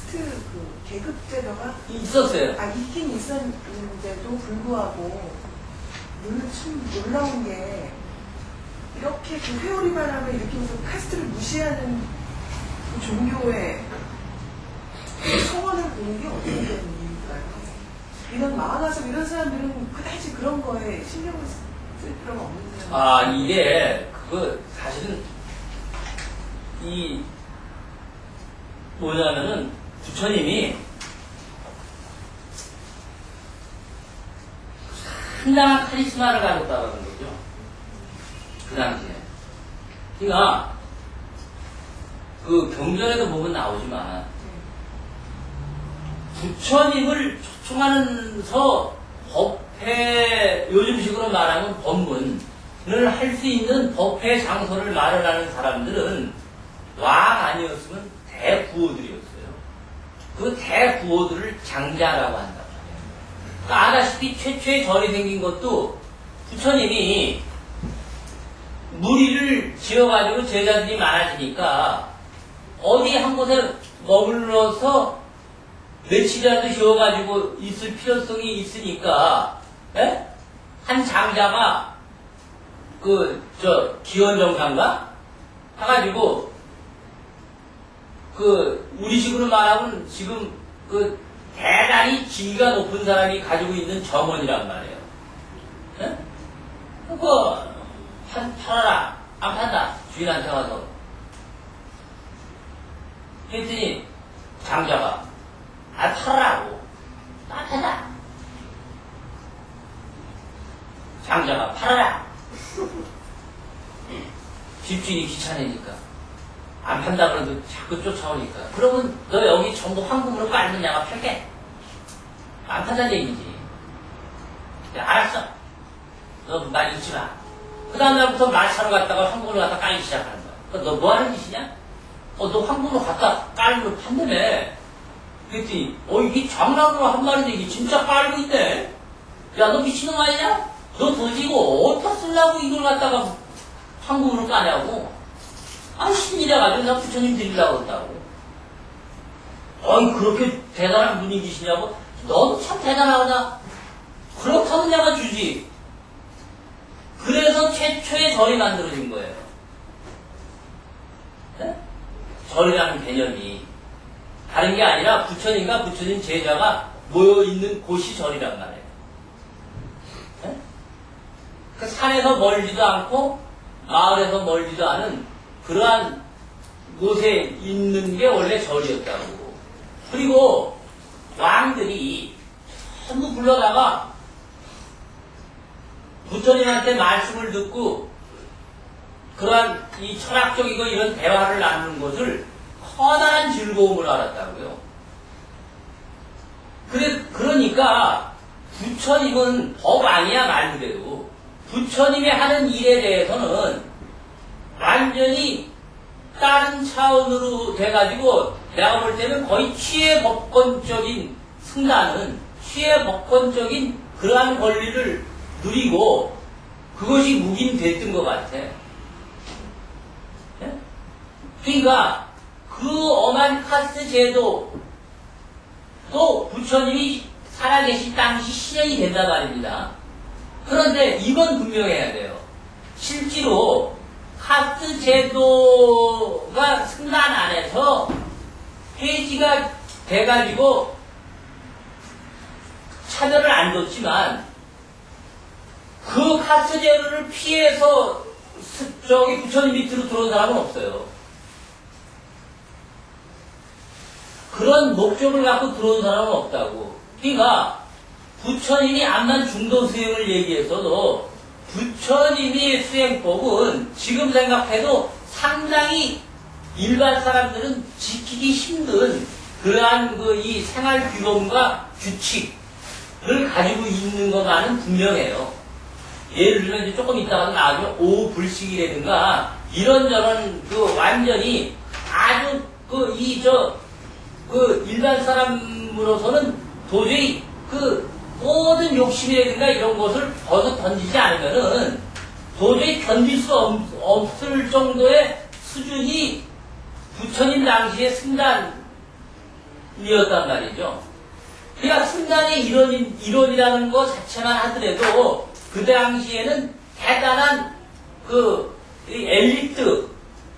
카스트 그 계급 제도가 있었어요. 있긴 있었는데도 불구하고 참 놀라운 게 이렇게 그 회오리 바람을 일으키면서 카스트를 무시하는 그 종교의 성원을 보는 게 어떻게 되는 이유일까요? 이런 마하가섭 이런 사람들은 그다지 그런 거에 신경을 쓸 필요가 없는데. 이게 사실은 뭐냐면은 부처님이 상당한 카리스마를 가졌다는 거죠. 그 당시에. 그러니까 그 경전에도 보면 나오지만 부처님을 초청하면서 법회, 요즘식으로 말하면 법문을 할 수 있는 법회 장소를 마련하는 사람들은 왕 아니었으면 대부호들이었어요. 그 대부호들을 장자라고 한단 말이에요. 그러니까 아다시피 최초의 절이 생긴 것도 부처님이 무리를 지어가지고 제자들이 많아지니까 어디 한 곳에 머물러서 며칠이라도 쉬어가지고 있을 필요성이 있으니까, 한 장자가, 기원정상가? 해가지고, 우리식으로 말하면 지금, 대단히 지위가 높은 사람이 가지고 있는 점원이란 말이에요. 팔아라. 안 판다. 주인한테 와서. 했더니, 장자가, 팔아라고. 안 판다. 장자가, 팔아라. 집주인이 귀찮으니까. 안 판다 그래도 자꾸 쫓아오니까. 그러면 너 여기 전부 황금으로 깔면 내가 팔게. 안 판다는 얘기지. 알았어. 너 말 잊지 마. 그 다음날부터 말 사러 갔다가 황금으로 갖다 깔기 시작하는 거야. 너 뭐 하는 짓이냐? 너 황금으로 갖다 깔면 판다며. 그랬더니, 이게 장난으로 한 말인데 이게 진짜 깔고 있네? 야, 너 미친놈 아니냐? 너 도대체 이거 어디다 쓰려고 이걸 갖다가 황금으로 까냐고? 신이래가지고 내가 부처님 드리려고 했다고. 그렇게 대단한 분위기시냐고? 너도 참 대단하다. 그렇다면 내가 주지. 그래서 최초의 절이 만들어진 거예요. 네? 절이라는 개념이. 다른 게 아니라 부처님과 부처님 제자가 모여있는 곳이 절이란 말이에요. 네? 그 산에서 멀지도 않고 마을에서 멀지도 않은 그러한 곳에 있는 게 원래 절이었다고. 그리고 왕들이 전부 불러다가 부처님한테 말씀을 듣고 그러한 이 철학적이고 이런 대화를 나누는 것을 커다란 즐거움을 알았다고요. 그러니까 부처님은 법 아니야 말 그대로. 부처님이 하는 일에 대해서는 완전히 다른 차원으로 돼가지고 내가 볼 때는 거의 취해법권적인 승단은 취해법권적인 그러한 권리를 누리고 그것이 묵인됐던 것 같아. 네? 그러니까 그 엄한 카스트 제도 또 부처님이 살아계신 당시 실현이 된단 말입니다. 그런데 이건 분명해야 돼요. 실제로 카스트 제도가 승단 안에서 폐지가 돼가지고 차별을 안 뒀지만 그 카스트 제도를 피해서 부처님 밑으로 들어온 사람은 없어요. 그런 목적을 갖고 들어온 사람은 없다고. 그러니까 부처님이 암만 중도 수행을 얘기해서도 부처님의 수행법은 지금 생각해도 상당히 일반 사람들은 지키기 힘든 그러한 이 생활 규범과 규칙을 가지고 있는 것만은 분명해요. 예를 들면 이제 조금 이따가 나중에 오불식이라든가 이런저런 완전히 아주 일반 사람으로서는 도저히 모든 욕심이라든가 이런 것을 벗어 던지지 않으면은 도저히 견딜 수 없을 정도의 수준이 부처님 당시의 승단의 이었단 말이죠. 그러니까 순간의 이론이라는 것 자체만 하더라도 그 당시에는 대단한 이 엘리트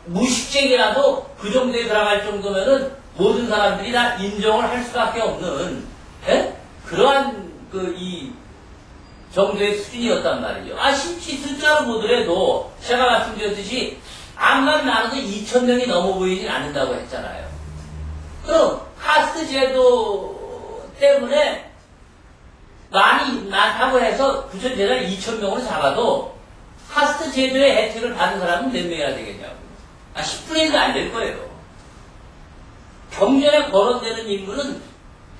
무식쟁이라도 그 정도에 들어갈 정도면은 모든 사람들이 다 인정을 할 수밖에 없는 그러한 이 정도의 수준이었단 말이죠. 심치 숫자로 보더라도 제가 말씀드렸듯이 암만 많아도 2,000명이 넘어 보이진 않는다고 했잖아요. 그럼 카스트 제도 때문에 많다고 해서 부천 제자를 2,000명으로 잡아도 카스트 제도의 혜택을 받은 사람은 몇 명이나 되겠냐고. 10분의 1도 안 될 거예요. 경전에 거론되는 인물은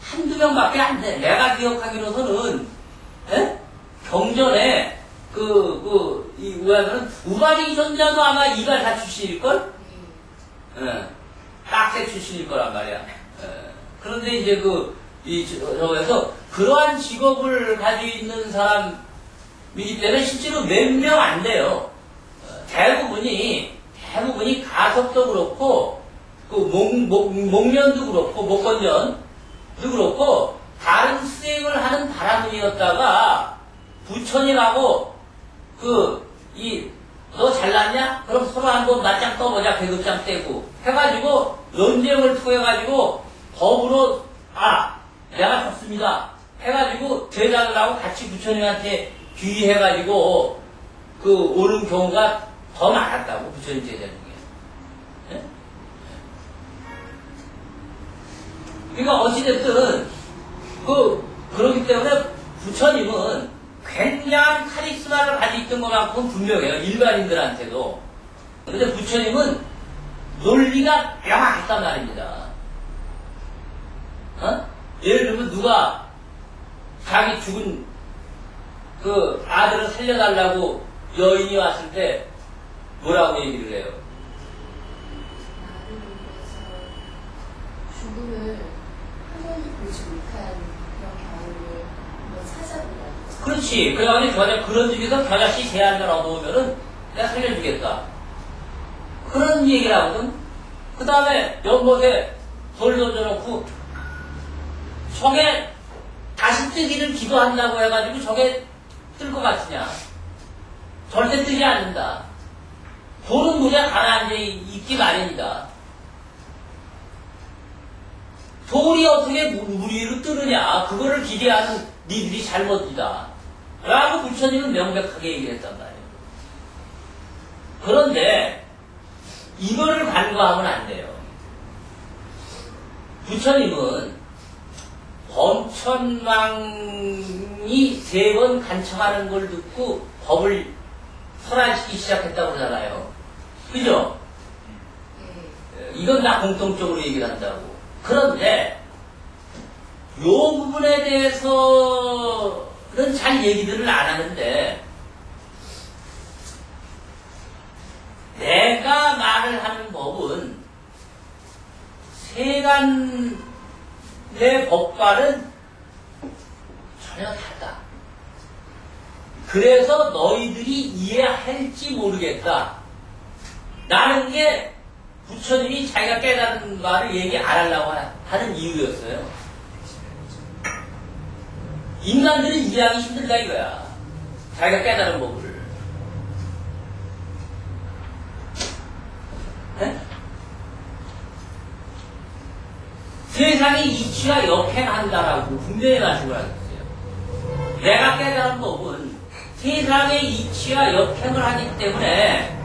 한두 명밖에 안 돼. 내가 기억하기로서는, 경전에, 우바리 전자도 아마 이발사 출신일걸? 딱새 출신일 거란 말이야. 그런데 이제 저에서 그러한 직업을 가지고 있는 사람이기 때문에 실제로 몇 명 안 돼요. 대부분이 가석도 그렇고, 목련도 그렇고, 목건전도 그렇고, 다른 수행을 하는 바라문이었다가, 부처님하고, 너 잘났냐? 그럼 서로 한번 맞짱 떠보자, 계급장 떼고. 해가지고, 논쟁을 통해가지고, 법으로, 내가 졌습니다. 해가지고, 제자들하고 같이 부처님한테 귀의해가지고, 오는 경우가 더 많았다고, 부처님 제자 중에. 네? 그러니까 어찌됐든, 그렇기 때문에 부처님은 굉장한 카리스마를 가지고 있던 것만큼 분명해요. 일반인들한테도. 그런데 부처님은 논리가 명확했단 말입니다. 예를 들면 누가 자기 죽은 아들을 살려달라고 여인이 왔을 때 뭐라고 얘기를 해요? 죽음을 한 번도 보지 못한 그런 경우를 한번 찾아보라고. 그렇지. 그래가지고 그런 중에서 겨자씨 제안을 얻어오면은 내가 살려주겠다. 그런 얘기를 하거든. 그 다음에 연못에 돌 던져놓고 저게 다시 뜨기를 기도한다고 해가지고 저게 뜰 것 같으냐. 절대 뜨지 않는다. 돌은 물에 가라앉아 있기 마련이다. 돌이 어떻게 물 위로 뜨느냐. 그거를 기대하는 니들이 잘못이다. 라고 부처님은 명백하게 얘기했단 말이에요. 그런데 이거를 간과하면 안 돼요. 부처님은 범천왕이 3번 간청하는 걸 듣고 법을 설화시키기 시작했다고 그러잖아요. 그죠? 이건 다 공통적으로 얘기를 한다고. 그런데 요 부분에 대해서는 잘 얘기들을 안 하는데 내가 말을 하는 법은 세간의 법과는 전혀 다르다. 그래서 너희들이 이해할지 모르겠다. 라는 게 부처님이 자기가 깨달은 말을 얘기 안 하려고 하는 이유였어요. 인간들은 이해하기 힘들다 이거야. 자기가 깨달은 법을. 네? 세상의 이치가 역행한다라고 분명히 말씀을 하셨어요. 내가 깨달은 법은 세상의 이치가 역행을 하기 때문에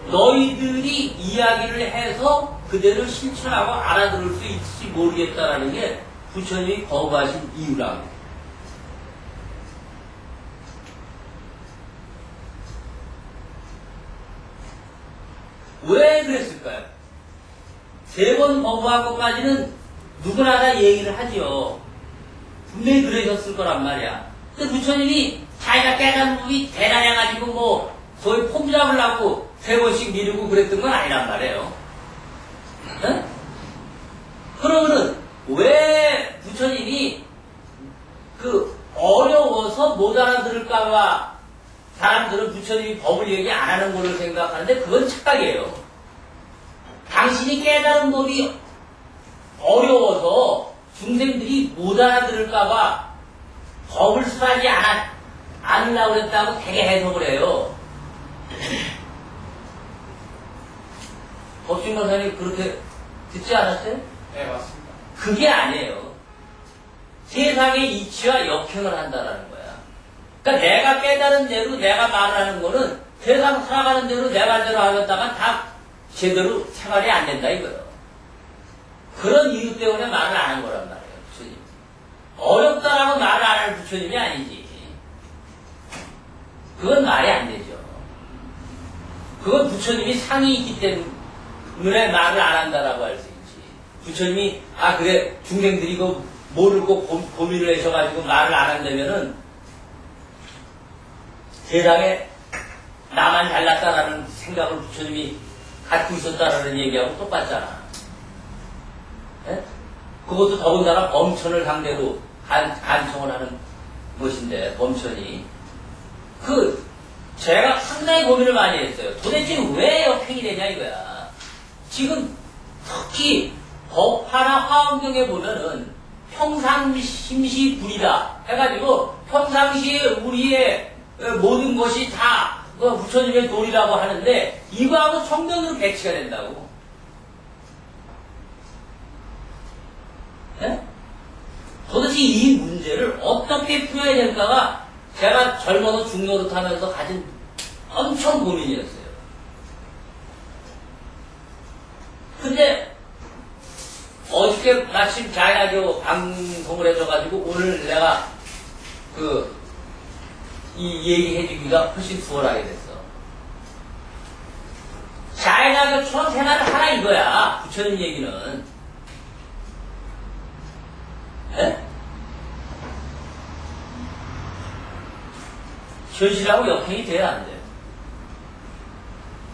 너희들이 이야기를 해서 그대로 실천하고 알아들을 수 있을지 모르겠다라는 게 부처님이 거부하신 이유라고. 왜 그랬을까요? 3번 거부한 것까지는 누구나 다 얘기를 하죠. 분명히 그러셨을 거란 말이야. 근데 부처님이 자기가 깨달은 법이 대단해가지고 거의 폼 잡으려고 3번씩 미루고 그랬던 건 아니란 말이에요. 네? 그러면은 왜 부처님이 어려워서 못 알아들을까봐 사람들은 부처님이 법을 얘기 안 하는 걸로 생각하는데 그건 착각이에요. 당신이 깨달은 법이 어려워서 중생들이 못 알아들을까봐 법을 수하지 않으려고 그랬다고 되게 해석을 해요. 법신 권사님 그렇게 듣지 않았어요? 네, 맞습니다. 그게 아니에요. 세상의 이치와 역행을 한다라는 거야. 그러니까 내가 깨달은 대로 내가 말하는 거는 세상 살아가는 대로 내 말대로 하겠다가 다 제대로 생활이 안 된다 이거예요. 그런 이유 때문에 말을 안 한 거란 말이에요. 부처님. 어렵다라고 말을 안 할 부처님이 아니지. 그건 말이 안 되죠. 그건 부처님이 상이 있기 때문에 말을 안 한다라고 할 수 있지. 부처님이 그래 중생들이 이거 모르고 고민을 하셔가지고 말을 안 한다면은 세상에 나만 잘났다라는 생각을 부처님이 갖고 있었다라는 얘기하고 똑같잖아. 예? 그것도 더군다나 범천을 상대로 간청을 하는 것인데, 범천이. 제가 상당히 고민을 많이 했어요. 도대체 왜 역행이 되냐 이거야. 지금 특히 법화나 화엄경에 보면은 평상심시 불이다 해가지고 평상시에 우리의 모든 것이 다 부처님의 도리라고 하는데 이거하고 정면으로 배치가 된다고. 네? 도대체 이 문제를 어떻게 풀어야 될까가 제가 젊어서 중노릇 하면서 가진 엄청 고민이었어요. 근데 어저께 마침 자야교 방송을 해줘가지고 오늘 내가 이 얘기 해주기가 훨씬 수월하게 됐어. 자야교처럼 생활을 하라 이거야. 부처님 얘기는. 에? 현실하고 역행이 돼야 안 돼요.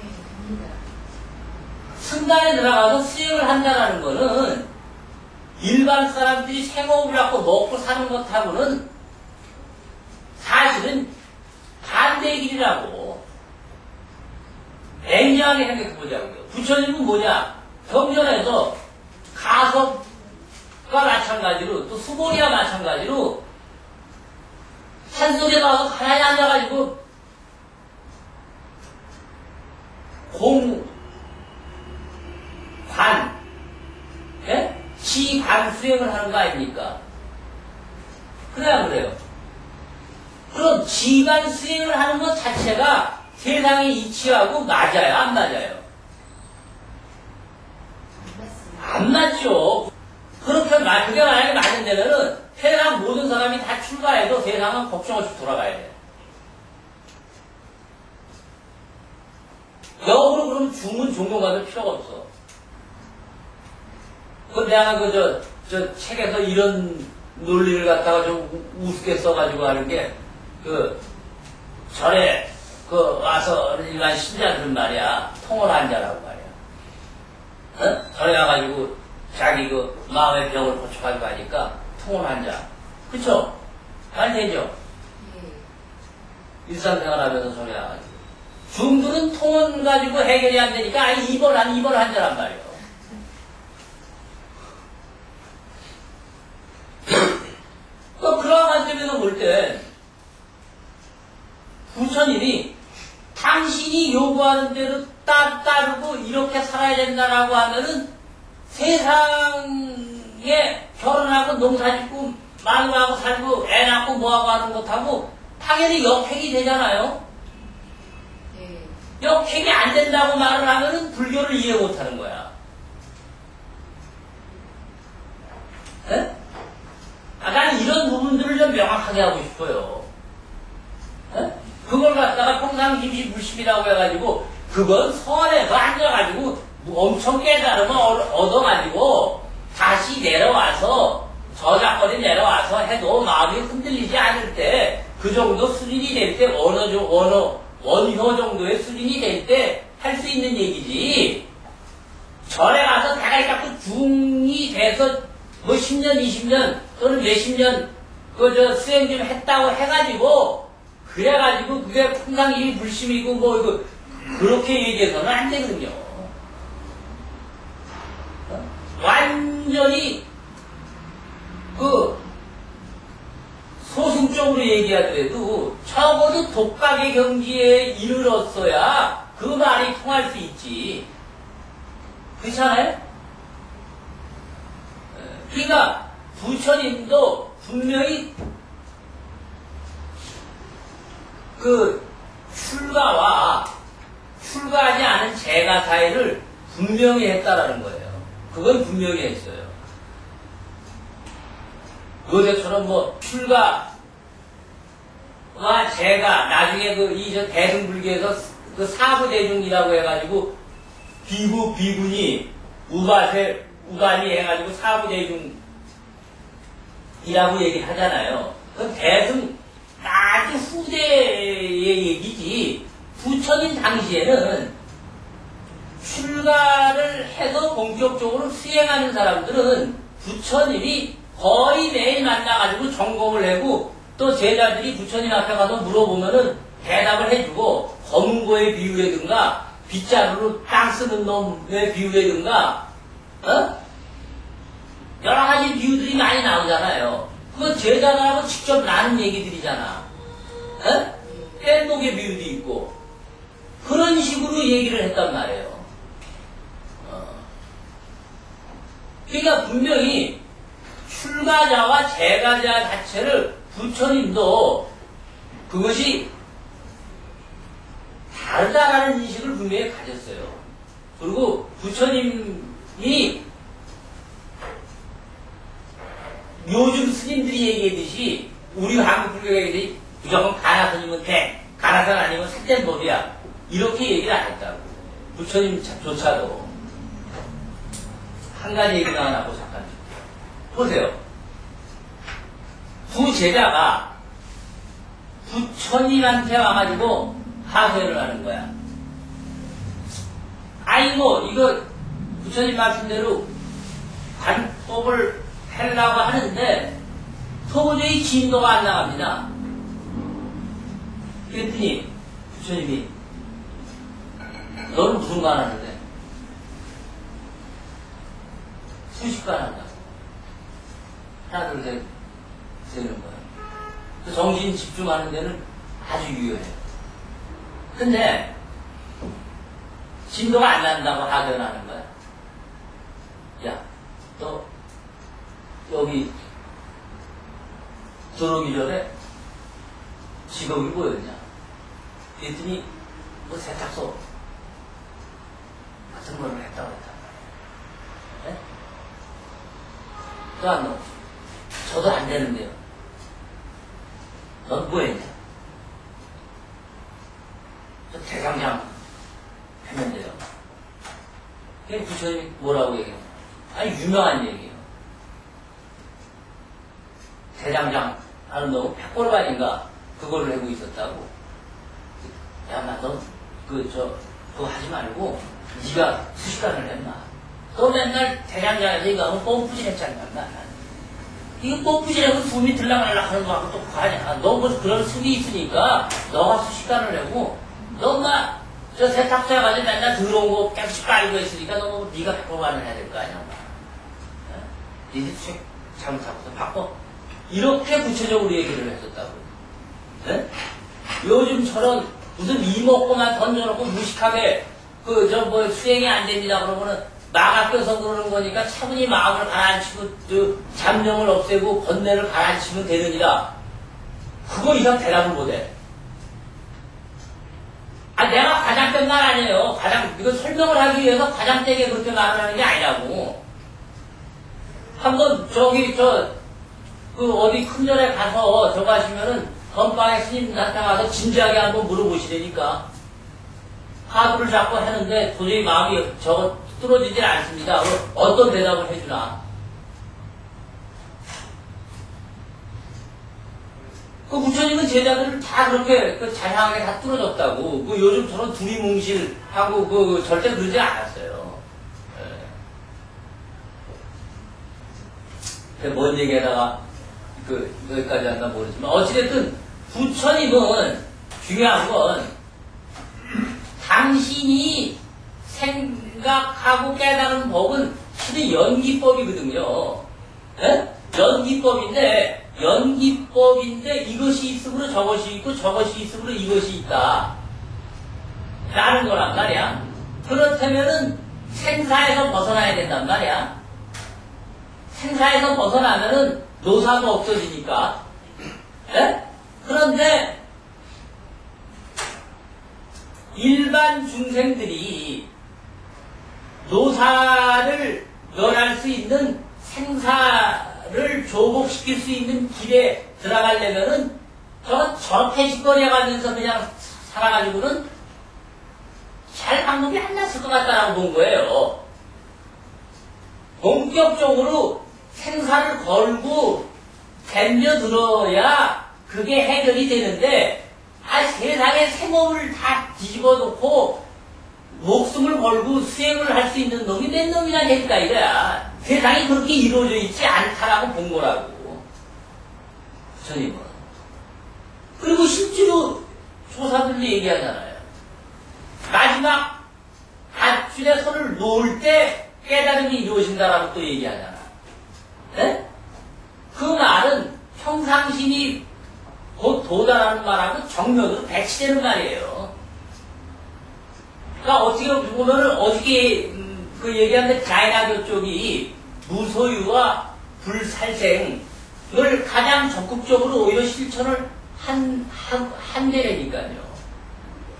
네, 됩니다. 승단에 들어가서 수행을 한다는 거는 일반 사람들이 생업을 갖고 먹고 사는 것하고는 사실은 반대의 길이라고. 냉정하게 생각해보자고요. 부처님은 뭐냐? 경전에서 가섭과 마찬가지로 또 수고리와 마찬가지로 산속에 가서 가만히 앉아가지고 예? 지관 수행을 하는 거 아닙니까? 그래야 그래요. 그럼 지관 수행을 하는 것 자체가 세상의 이치하고 맞아요? 안 맞아요? 안 맞죠. 그게 만약에 맞는다면은 세상 모든 사람이 다 출가해도 세상은 걱정 없이 돌아가야 돼. 역으로 그럼 죽으면 존경받을 필요가 없어. 내가 저 책에서 이런 논리를 갖다가 좀 우습게 써가지고 하는 게, 절에, 와서 일반 신자들 말이야. 통을 한자라고 말이야. 어? 절에 가가지고 자기 마음의 병을 고쳐가지고 하니까 통을 한자. 그쵸? 잘 되죠? 예. 일상생활 하면서 절에 가가지고. 중들은 통은 가지고 해결이 안 되니까 입을 한자란 말이에요. 그러한 관점에서 볼 때, 부처님이 당신이 요구하는 대로 따르고 이렇게 살아야 된다라고 하면은 세상에 결혼하고 농사 짓고 마누라하고 살고 애 낳고 뭐하고 하는 것하고 당연히 역행이 되잖아요. 예. 역행이 안 된다고 말을 하면은 불교를 이해 못 하는 거야. 에? 난 이런 부분들을 좀 명확하게 하고 싶어요. 에? 그걸 갖다가 평상심시 불심이라고 해가지고 그건 선에서 앉아가지고 엄청 깨달으면 얻어가지고 다시 내려와서 저작거리 내려와서 해도 마음이 흔들리지 않을 때 그 정도 수준이 될 때 원효 정도의 수준이 될 때 할 수 있는 얘기지. 절에 가서 대가리 깎고 중이 돼서 뭐 10년, 20년 또는 몇십 년 수행 좀 했다고 해가지고 그래가지고 그게 평상심이 불심이고 뭐 그렇게 얘기해서는 안 되거든요. 완전히 그 소승적으로 얘기하더라도 적어도 독각의 경지에 이르렀어야 그 말이 통할 수 있지. 그렇잖아요? 그러니까 부처님도 분명히 그 출가와 출가하지 않은 재가 사이를 분명히 했다라는 거예요. 그건 분명히 했어요. 요새처럼 뭐 출가와 재가 나중에 저 대승불교에서 그 사부대중이라고 해가지고 비구 비군이 우반이 해가지고 사부대중이라고 얘기를 하잖아요. 그 대승 아주 후대의 얘기지. 부처님 당시에는 출가를 해서 본격적으로 수행하는 사람들은 부처님이 거의 매일 만나가지고 점검을 하고 또 제자들이 부처님 앞에 가서 물어보면은 대답을 해주고 검은고에 비유라든가 빗자루로 땅 쓰는 놈에 비유라든가 여러 가지 비유들이 많이 나오잖아요. 그건 제자들하고 직접 나눈 얘기들이잖아. 뗏목의 비유도 있고 그런 식으로 얘기를 했단 말이에요. 그러니까 분명히 출가자와 재가자 자체를 부처님도 그것이 다르다라는 인식을 분명히 가졌어요. 그리고 부처님이 요즘 스님들이 얘기하듯이 우리 한국 불교가 얘기하듯이 무조건 가나스님은 가나선 아니면 삭된 법이야. 이렇게 얘기를 안 했다고. 부처님조차도 한 가지 얘기가 하나 하고 잠깐 보세요. 두 제자가 부처님한테 와가지고 하소연을 하는 거야. 아이고 이거 부처님 말씀대로 관법을 하려고 하는데 도저히 진도가 안 나갑니다. 그랬더니 부처님이 너는 무슨 관 하는데? 수식관 한다고. 하나 둘 셋 되는 거예요. 그 정신 집중하는 데는 아주 유효해요. 근데 진도가 안 난다고 하전하는 거야. 야, 너 여기 들어오기 전에 직업이 뭐였냐? 그랬더니 뭐 세탁소 같은 거를 했다고 했단 말이야. 네? 또 안 넣어. 저도 안 되는데요. 넌 뭐 했냐? 저 대장장 하면 돼요. 그게 부처님이 뭐라고 얘기해요? 아니, 유명한 얘기예요. 대장장 하는 놈은 백골반인가 그거를 하고 있었다고. 야, 너 그거 하지 말고 네가 수시간을 했나? 너 맨날 대장장에서 이거 하면 뽐뿌질 했잖아. 이거 뽐뿌질하고 숨이 들락날락 하는 거하고 또 그거 아니야. 너 뭐 그런 숨이 있으니까 너가 수시간을 하고 너 엄마 저 세탁소에 가서 맨날 더러운 거 깨끗이 빨고 있으니까 너 네가 백골반을 해야 될 거 아니야. 니들 수익 잘못하고서 바꿔. 이렇게 구체적으로 얘기를 했었다고. 네? 요즘처럼 무슨 이먹고만 던져놓고 무식하게 수행이 안 됩니다 그러면은 마가 껴서 그러는 거니까 차분히 마음을 가라앉히고 잡념을 없애고 번뇌를 가라앉히면 되느니라. 그거 이상 대답을 못해. 내가 과장된 말 아니에요. 이거 설명을 하기 위해서 과장되게 그렇게 말을 하는 게 아니라고. 한번 어디 큰 절에 가서 저거 하시면은 건방에 스님한테 가서 진지하게 한번 물어보시라니까. 화두를 잡고 하는데 도저히 마음이 뚫어지질 않습니다. 어떤 대답을 해주나. 그 부처님은 제자들을 다 그렇게 자상하게 다 뚫어졌다고. 요즘처럼 두리뭉실하고 절대 그러지 않았어요. 뭔 얘기에다가 여기까지 한다 모르지만 어찌됐든 부처님은 중요한 건 당신이 생각하고 깨달은 법은 실은 연기법이거든요. 예? 연기법인데 이것이 있으므로 저것이 있고 저것이 있으므로 이것이 있다. 라는 거란 말이야. 그렇다면은 생사에서 벗어나야 된단 말이야. 생사에서 벗어나면은 노사도 없어지니까. 예? 그런데 일반 중생들이 노사를 면할 수 있는 생사를 조복시킬 수 있는 길에 들어가려면은 저 패식거리 가면서 그냥 살아가지고는 잘 방법이 안 났을 것 같다라고 본 거예요. 본격적으로 생사를 걸고 덤벼들어야 그게 해결이 되는데, 세상에 새 몸을 다 뒤집어 놓고 목숨을 걸고 수행을 할 수 있는 놈이 몇 놈이나 될까 이거야. 세상이 그렇게 이루어져 있지 않다라고 본 거라고. 부처님은. 그리고 실제로 조사들도 얘기하잖아요. 마지막 밧줄에 손을 놓을 때 깨달음이 이루어진다라고 또 얘기하잖아. 네? 그 말은 평상심이 곧 도달하는 말하고 정면으로 배치되는 말이에요. 그러니까 어떻게 보면은 어저께 그 얘기하는데 자연학교 쪽이 무소유와 불살생을 가장 적극적으로 오히려 실천을 한 데라니까요.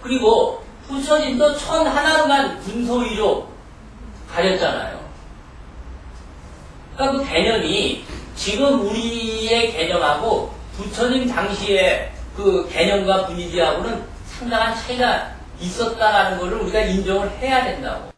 그리고 부처님도 천 하나로만 분소위로 가렸잖아요. 그러니까 그 개념이 지금 우리의 개념하고 부처님 당시의 그 개념과 분위기하고는 상당한 차이가 있었다라는 것을 우리가 인정을 해야 된다고.